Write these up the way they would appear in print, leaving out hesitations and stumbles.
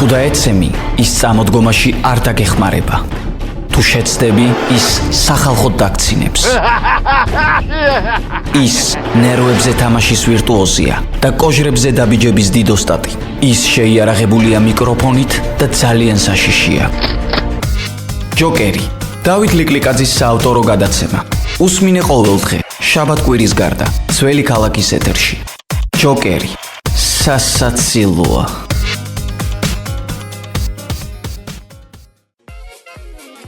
თუ დაეცემი, ის წამოდგომაში არ დაგეხმარება. თუ შეცდები, ის სახალხოდ დაგცინებს. ის ნერვებზე თამაშის ვირტუოზია და კოჟრებზე დაბიჯების დიდოსტატი. ის შეიარაღებულია მიკროფონით და ძალიან საშიშია. ჯოკერი, დავით ლიკლიკაძის საავტორო გადაცემა. უსმინე ყოველდღე, შაბათ-კვირის გარდა, ძველი ქალაქის ეთერში. ჯოკერი, სასაცილოა.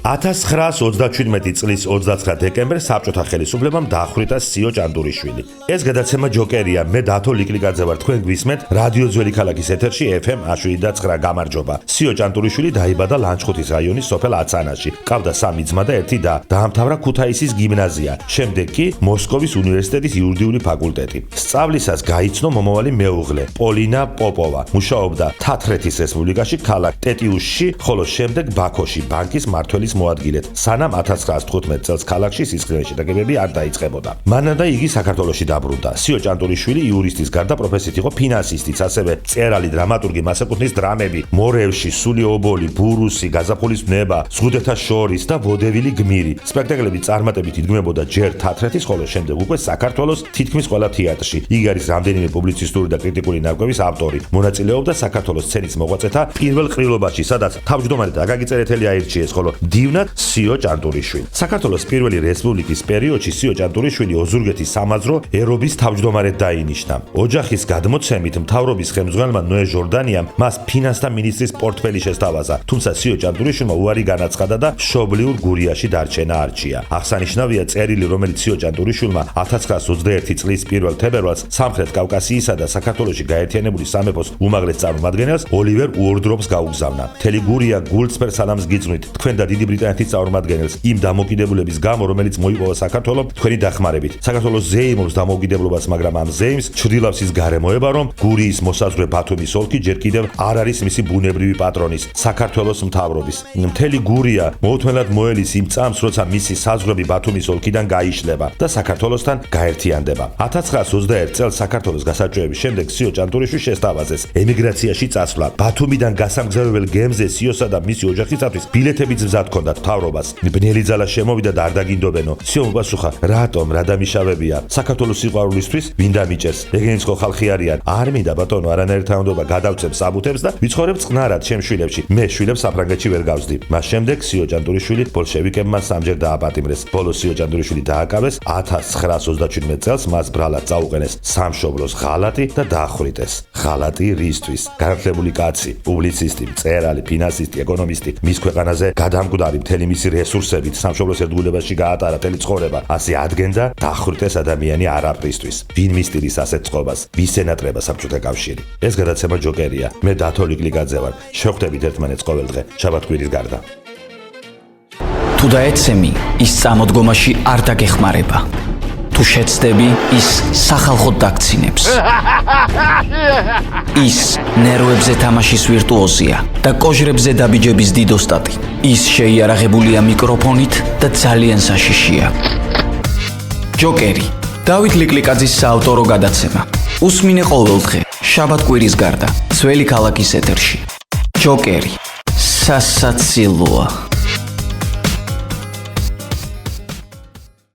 1937 წლის 29 დეკემბერს საბჭოთა ხელისუფლებამ დაახვრიტა სიო ჭანდურიშვილი. ეს გადაცემა ჯოკერია, მე დათო ლიკლიკაძე ვარ, თქვენ გვისმენთ რადიო ძველი ქალაქის ეთერში FM 107.9 გამარჯობა. სიო ჭანდურიშვილი დაიბადა ლანჩხუთის რაიონის სოფელ აცანაში. ჰყავდა 3 ძმა და 1 და. დაამთავრა ქუთაისის გიმნაზია. შემდეგ კი მოსკოვის უნივერსიტეტის იურიდიული ფაკულტეტი. სწავლისას გაიცნო მომავალი მეუღლე პოლინა პოპოვა. მუშაობდა თათრეთის რესპუბლიკაში ქალაქ ტეტიუშში, ხოლო შემდეგ ბაქოში ბანკის მმართველის მოადგილედ, სანამ 1915 წელს ქალაქში სისხლიანი შეტაკებები არ დაიწყებოდა. მანამდე იგი საქართველოში დაბრუნდა. სიო ჭანდურიშვილი იურისტის გარდა პროფესიით იყო ფინანსისტიც, ასევე მწერალი, დრამატურგი, მას ეკუთვნის დრამები „მორევში“, „სული ობოლი“, „ბურუსი“, „გაზაფხულის ნება“, „ზღუდეთა შორის“ და „ვოდევილი გმირი“. სპექტაკლები წარმატებით იდგმებოდა ჯერ თათრეთის, ხოლო შემდეგ უკვე საქართველოს თითქმის ყველა თეატრში. იგი არის რამდენიმე პუბლიცისტური და კრიტიკული ნარკვევის ავტორი. მონაწილეობდა საქართველოს სცენის მოღვაწეთა პირველ ყრილობაში, სადაც თავმჯდომარედ აკაკი წერეთელი აირჩიეს, ხოლო დივნად სიო ჭანდურიშვილი. საქართველოს პირველი რესპუბლიკის პერიოდში სიო ჭანდურიშვილი ოზურგეთის სამაზრო ერობის თავმჯდომარედ დაინიშნა. ოჯახის გადმოცემით მთავრობის ხელმძღვანელმა ნოე ჟორდანიამ მას ფინანსთა მინისტრის პორტფელი შესთავაზა, თუმცა სიო ჭანდურიშვილმა უარი განაცხადა და მშობლიურ გურიაში დარჩენა არჩია. აღსანიშნავია წერილი, რომელიც სიო ჭანდურიშვილმა 1921 წლის 1 თებერვალს სამხრეთ კავკასიისა და საქართველოში გაერთიანებული სამეფოს უმაღლეს წარმომადგენელს ოლივერ უორდროპს გაუგზავნა. მთელი გურია გულწრფელ სალამს გიწვნით თქვენ და დიდი ბრიტანეთის წარმომადგენელს იმ დამოუკიდებლობის გამო, რომელიც მოიპოვა საქართველოს თქვენი დახმარებით. საქართველოს ზეიმობს დამოუკიდებლობას, მაგრამ ამ ზეიმს ჩრდილავს ის გარემოება, რომ გურიის მოსაზღვრე ბათუმის ოლქი ჯერ კიდევ არ არის მისი ბუნებრივი პატრონის, საქართველოს მთავრობის. მთელი გურია მოუთმენლად მოელის იმ წამს, როცა მისი საზღვრები ბათუმის ოლქიდან გაიშლება და საქართველოსთან გაერთიანდება. 1921 წელს საქართველოს გასაჭროების შემდეგ სიო ჭანდურიშვილი შესთავაზეს ემიგრაციაში წასვლა. ბათუმიდან გასამგზავრებელ გემზე სიოსა და მისი ოჯახისათვის ბილეთებიც მზად ჰქონდათ მთავრობას. ბნელი ძალა შემოვიდა და არ დაგინდობენო. სიომ უპასუხა, რატომ, რა დამიშავებია? საქართველოს სიყვარულისთვის ვინ დამიჭერს? ეგენი ხო ხალხი არიან. არ მინდა ბატონო, არანაირი თანამდებობა გადავწევ საბუთებს და ვიცხოვრებ წყნარად ჩემ შვილებში. მე შვილებს საფრანგეთში ვერ გავსდი. მას შემდეგ სიო ჭანდურიშვილი ბოლშევიკებმა სამჯერ დააპატიმრეს. ბოლოს სიო ჭანდურიშვილი დააკავეს. 1917 წელს მას ბრალად წაუყენეს სამშობლოს ღალატი და დაახვრიტეს. ღალატი რისთვის? განათლებული კაცი, პუბლიცისტი, მწერალი, ფინანსისტი, ეკონომისტი, მის ქვეყანაზე გადამკვდარი მთელი მისი რესურსებით სამშობლოს ერთგულებაში გაატარა მთელი ცხოვრება. ასე ადგენდა დაახვრიტეს ადამიანი არაფრისთვის. ვინ მისდირის ასეთ წყობას? ვის ენატრება საბჭოთა კავშირი? ეს გადაცემა ჯოკერია. მე დათო ლიკლიკაძე ვარ. შევხვდებით ერთმანეთს ყოველდღე, შაბათ-კვირის გარდა. თუ დაეცემი, ის წამოდგომაში არ დაგეხმარება. თუ შეცდები, ის სახალხოდ დაგცინებს. ის ნერვებზე თამაშის ვირტუოზია და კოჟრებზე დაბიჯების დიდოსტატი. ის შეიარაღებულია მიკროფონით და ძალიან საშიშია. ჯოკერი, დავით ლიკლიკაძის საავტორო გადაცემა. უსმინე ყოველდღე, შაბათ-კვირის გარდა, ძველი ქალაქის ეთერში. ჯოკერი, სასაცილოა.